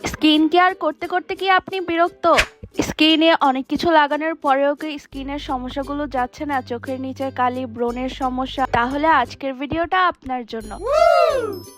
Skin care করতে করতে কি আপনি বিরক্ত? স্কিনে অনেক কিছু লাগানোর পরেও কি স্কিনের সমস্যাগুলো যাচ্ছে না? চোখের নিচের কালি, ব্রণের সমস্যা? তাহলে আজকের ভিডিওটা আপনার জন্য।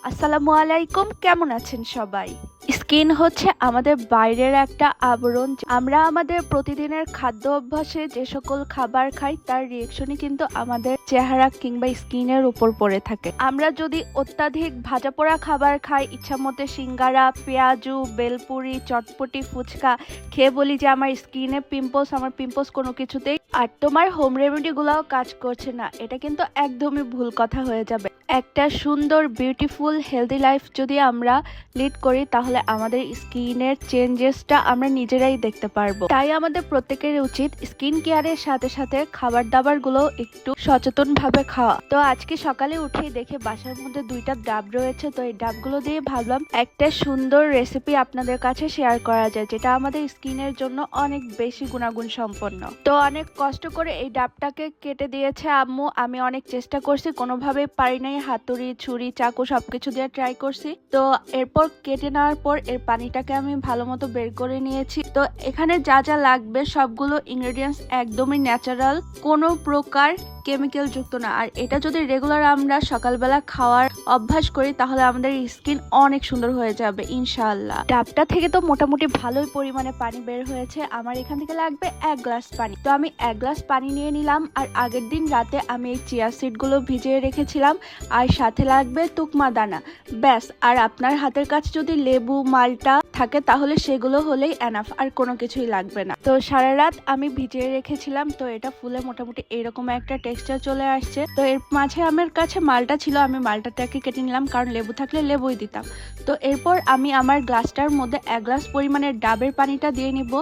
আসসালামু আলাইকুম, কেমন আছেন সবাই? স্কিন হচ্ছে আমাদের বাইরের একটা আবরণ। আমরা আমাদের প্রতিদিনের খাদ্য অভ্যাসে যে সকল খাবার খাই তার রিয়েকশনই কিন্তু আমাদের চেহারা কিংবা স্কিনের উপর পড়ে থাকে। আমরা যদি অত্যাধিক ভাজা পোড়া খাবার খাই, ইচ্ছা মতো সিঙ্গারা, পেঁয়াজু, বেলপুরি, চটপটি, ফুচকা খেয়ে বলি যে আমার স্কিনে পিম্পলস, আমার পিম্পলস কোনো কিছুতেই, আর তোমার হোম রেমেডি গুলাও কাজ করছে না, এটা কিন্তু একদমই ভুল কথা হয়ে যাবে। একটা সুন্দর বিউটিফুল হেলদি লাইফ যদি আমরা লিড করি তাহলে আমাদের স্কিনের চেঞ্জেসটা আমরা নিজেরাই দেখতে পারবো। তাই আমাদের প্রত্যেকের উচিত স্কিন কেয়ারের সাথে সাথে খাবার দাবার গুলো একটু সচেতন ভাবে খাওয়া। তো আজকে সকালে উঠেই দেখে বাসার মধ্যে 2টা ডাব রয়েছে, তো এই ডাবগুলো দিয়ে ভাবলাম একটা সুন্দর রেসিপি আপনাদের কাছে শেয়ার করা যায়, যেটা আমাদের স্কিনের জন্য অনেক বেশি গুণাগুণ সম্পন্ন। তো অনেক কষ্ট করে এই ডাবটাকে কেটে দিয়েছে আম্মু। আমি অনেক চেষ্টা করছি, কোনোভাবেই পারি নাই। হাতুড়ি, ছুরি, চাকু সবকিছু দিয়ে ট্রাই করছি। তো এরপর কেটে নেওয়ার পর এর পানিটাকে আমি ভালো মতো বের করে নিয়েছি। তো এখানে যা যা লাগবে সবগুলো ইনগ্রেডিয়েন্টস একদমই ন্যাচারাল, কোনো প্রকার কেমিক্যাল যুক্ত না। আর এটা যদি রেগুলার আমরা সকালবেলা খাওয়ার অভ্যাস করি তাহলে আমাদের স্কিন অনেক সুন্দর হয়ে যাবে ইনশাআল্লাহ। ডাবটা থেকে তো মোটামুটি ভালোই পরিমাণে পানি বের হয়েছে। আমার এখান থেকে লাগবে 1 গ্লাস পানি। তো আমি 1 গ্লাস পানি নিয়ে নিলাম। আর আগের দিন রাতে আমি এই চিয়া সিড গুলো ভিজিয়ে রেখেছিলাম, আর সাথে লাগবে তুকমা দানা, ব্যাস। আর আপনার হাতের কাছে যদি লেবু, মালটা থাকে তাহলে সেগুলো হলেই এনাফ, আর কোনো কিছুই লাগবে না। তো সারা রাত আমি ভিজিয়ে রেখেছিলাম। তো এটা ফুলে মোটামুটি এরকম একটা টেক্সচার চলে আসছে। তো এর মাঝে আমার কাছে মালটা ছিল, আমি মালটাটাকে কেটে নিলাম, কারণ লেবু থাকলে লেবুই দিতাম। তো এরপর আমি আমার গ্লাসটার মধ্যে 1 গ্লাস পরিমাণের ডাবের পানিটা দিয়ে নিব।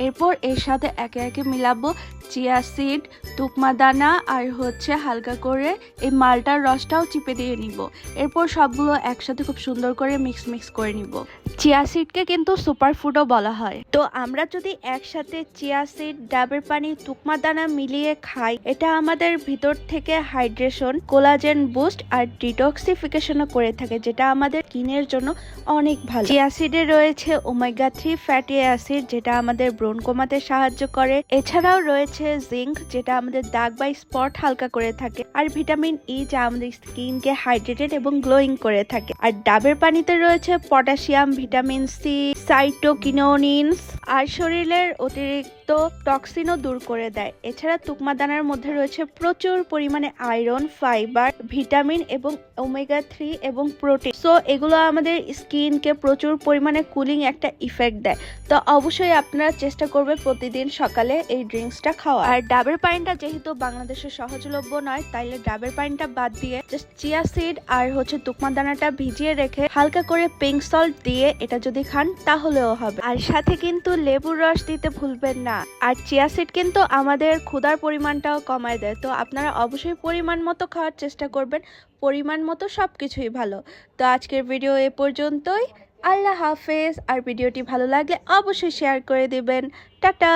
এরপর এর সাথে একে একে মিলাবো চিয়া সিড, তুকমা দানা, আর হচ্ছে হালকা করে এই মালটার রসটাও চিপে দিয়ে নিব। এরপর সবগুলো একসাথে খুব সুন্দর করে মিক্স করে নিব। চিয়া সিডকে কিন্তু সুপার ফুডও বলা হয়। তো আমরা যদি একসাথে চিয়া সিড, ডাবের পানি, তুকমা দানা মিলিয়ে খাই, এটা আমাদের ভিতর থেকে হাইড্রেশন, কোলাজেন বুস্ট আর ডিটক্সিফিকেশনও করে থাকে, যেটা আমাদের স্কিনের জন্য অনেক ভালো। চিয়া সিডে রয়েছে ওমেগা 3 ফ্যাটি অ্যাসিড, যেটা আমাদের ব্রণ কমাতে সাহায্য করে। এছাড়াও রয়েছে জিঙ্ক, যেটা আমাদের দাগ বা স্পট হালকা করে থাকে, আর ভিটামিন ই, যা আমাদের স্কিনকে হাইড্রেটেড এবং গ্লোয়িং করে থাকে। আর ডাবের পানিতে রয়েছে পটাশিয়াম, ভিটামিন সি, সাইটোকিনোনিনস, আর শরীরের অতিরিক্ত টক্সিনও দূর করে দেয়। এছাড়া তুকমা দানার মধ্যে রয়েছে প্রচুর পরিমাণে আয়রন, ফাইবার, ভিটামিন এবং ওমেগা 3 এবং প্রোটিন। সো এগুলো আমাদের স্কিনকে প্রচুর পরিমাণে কুলিং একটা ইফেক্ট দেয়। তো অবশ্যই আপনারা চেষ্টা করবে প্রতিদিন সকালে এই ড্রিঙ্কসটা খাওয়া। আর ডাবের পানিটা যেহেতু বাংলাদেশে সহজলভ্য নয়, তাইলে ডাবের পানিটা বাদ দিয়ে জাস্ট চিয়া সিড আর হচ্ছে তুকমা দানাটা ভিজিয়ে রেখে হালকা করে পিঙ্ক সল্ট দিয়ে এটা যদি খান তাহলেও হবে। আর সাথে কিন্তু লেবুর রস দিতে ভুলবেন না। আর চিয়া সিড কিন্তু আমাদের ক্ষুধার পরিমাণটাও কমায় দেয়। তো আপনারা অবশ্যই পরিমাণ মতো খাওয়ার চেষ্টা করবেন, পরিমাণ মতো সবকিছুই ভালো। তো আজকের ভিডিও এ পর্যন্তই। আল্লাহ হাফেজ। আর ভিডিওটি ভালো লাগলে অবশ্যই শেয়ার করে দিবেন। টাটা।